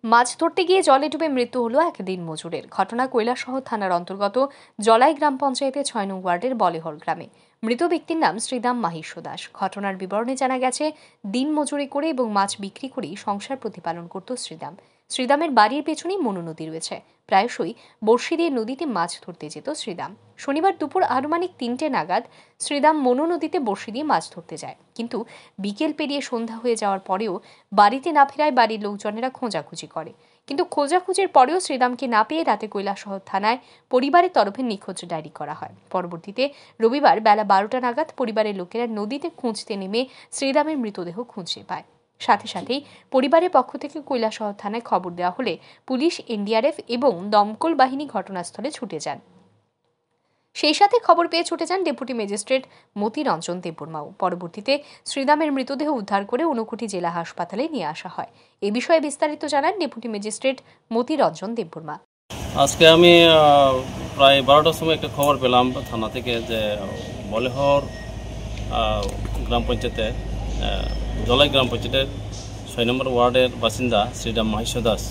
মাছ ধরতে গিয়ে জলে ডুবে মৃত্যু হলো এক দিনমজুরের। ঘটনা কৈলাসহর থানার অন্তর্গত জলাই গ্রাম পঞ্চায়েতের ৬ নং ওয়ার্ডের বলেহর গ্রামে। মৃত ব্যক্তির নাম শ্রীদাম মাহিষ্য দাস। ঘটনার বিবরণে জানা গেছে, দিনমজুরি করে এবং মাছ বিক্রি করেই সংসার প্রতিপালন করত শ্রীদাম। শ্রীদামের বাড়ির পেছনেই মনু নদী রয়েছে। প্রায়শই বড়শি দিয়ে নদীতে মাছ ধরতে যেত শ্রীদাম। শনিবার দুপুর আনুমানিক ৩টে নাগাদ শ্রীদাম মনু নদীতে বড়শি দিয়ে মাছ ধরতে যায়, কিন্তু বিকেল পেরিয়ে সন্ধ্যা হয়ে যাওয়ার পরেও বাড়িতে না ফেরায় বাড়ির লোকজনেরা খোঁজাখুঁজি করে। কিন্তু খোঁজাখুঁজির পরেও শ্রীদামকে না পেয়ে রাতে কৈলাসহর থানায় পরিবারের তরফে নিখোঁজ ডায়েরি করা হয়। পরবর্তীতে রবিবার বেলা 12টা নাগাদ পরিবারের লোকেরা নদীতে খুঁজতে নেমে শ্রীদামের মৃতদেহ খুঁজে পায়। সাথে সাথেই পরিবারের পক্ষ থেকে কৈলাসহর থানায় খবর দেওয়া হলে পুলিশ, এনডিআরএফ এবং দমকল বাহিনী ঘটনাস্থলে ছুটে যান। সেই সাথে খবর পেয়ে ছুটে যান ডেপুটি ম্যাজিস্ট্রেট মতি রঞ্জন দেববর্মাও। পরবর্তীতে শ্রীদামের মৃতদেহ উদ্ধার করে ঊনকোটি জেলা হাসপাতালে নিয়ে আসা হয়। এ বিষয়ে বিস্তারিত জানান ডেপুটি ম্যাজিস্ট্রেট মতি রঞ্জন দেববর্মা। আজকে আমি প্রায় 12টার সময় একটা খবর পেলাম থানা থেকে যে বলেহর গ্রাম পঞ্চায়েতে জলাই গ্রাম পঞ্চায়েতের ৬ নম্বর ওয়ার্ডের বাসিন্দা শ্রীদাম মাহিষ্য দাস,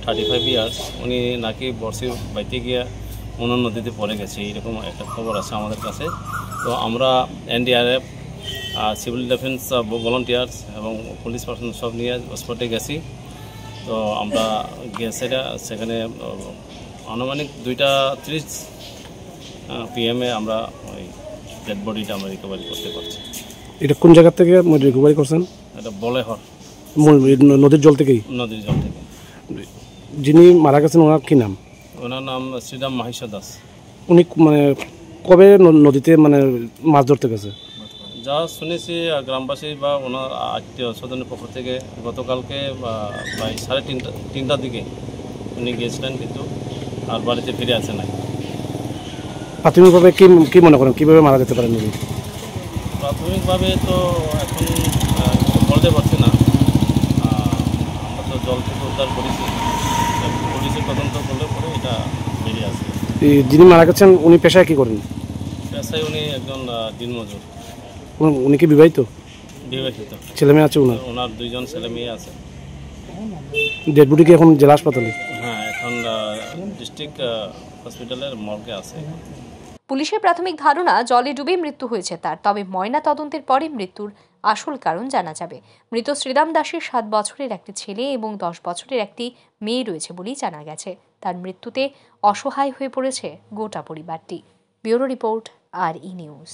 35 ইয়ার্স, উনি নাকি বড়শি বাইতে গিয়ে মনু নদীতে পড়ে গেছে, এইরকম একটা খবর আছে আমাদের কাছে। তো আমরা এনডিআরএফ, সিভিল ডিফেন্স ভলান্টিয়ার্স এবং পুলিশ পার্সন সব নিয়ে স্পটে গেছি। তো আমরা সেখানে আনুমানিক 2:30 PM আমরা ওই ডেড বডিটা আমরা রিকভারি করতে পারছি। এটা কোন জায়গা থেকে রিকভারি করছেন? এটা বলেহর নদীর জল থেকেই? নদীর জল থেকে। যিনি মারা গেছেন ওনার কি নাম? ওনার নাম শ্রীদাম মাহিষ্য দাস। উনি মানে কবে নদীতে মানে মাছ ধরতে গেছে? যা শুনেছি গ্রামবাসী বা ওনার আত্মীয় স্বজনের পক্ষ থেকে গতকালকে প্রায় 3:30টার দিকে উনি গিয়েছিলেন, কিন্তু আর বাড়িতে ফিরে আসে নাই। প্রাথমিকভাবে কি মনে করেন কীভাবে মারা যেতে পারেন উনি? প্রাথমিকভাবে তো এখন বলতে পারছি না, আমরা তো জল থেকে উদ্ধার করেছি, পুলিশের তদন্ত করলে পরে এটা বেরিয়ে আসবে। যিনি মারা গেছেন উনি পেশায় কী করেন? পেশায় উনি একজন দিনমজুর। উনি কি বিবাহিত? বিবাহিত। ছেলে মেয়ে আছে ওনার? ওনার 2 জন ছেলে মেয়ে আছে। ডেড বডি কি এখন জেলা হাসপাতালে? হ্যাঁ, এখন ডিস্ট্রিক্ট হসপিটালের মর্গে আছে। পুলিশের প্রাথমিক ধারণা জলে ডুবে মৃত্যু হয়েছে তার, তবে ময়না তদন্তের পরে মৃত্যুর আসল কারণ জানা যাবে। মৃত শ্রীদাম দাসের 7 বছরের একটি ছেলে এবং 10 বছরের একটি মেয়ে রয়েছে বলেই জানা গেছে। তার মৃত্যুতে অসহায় হয়ে পড়েছে গোটা পরিবারটি। Bureau report, RE news.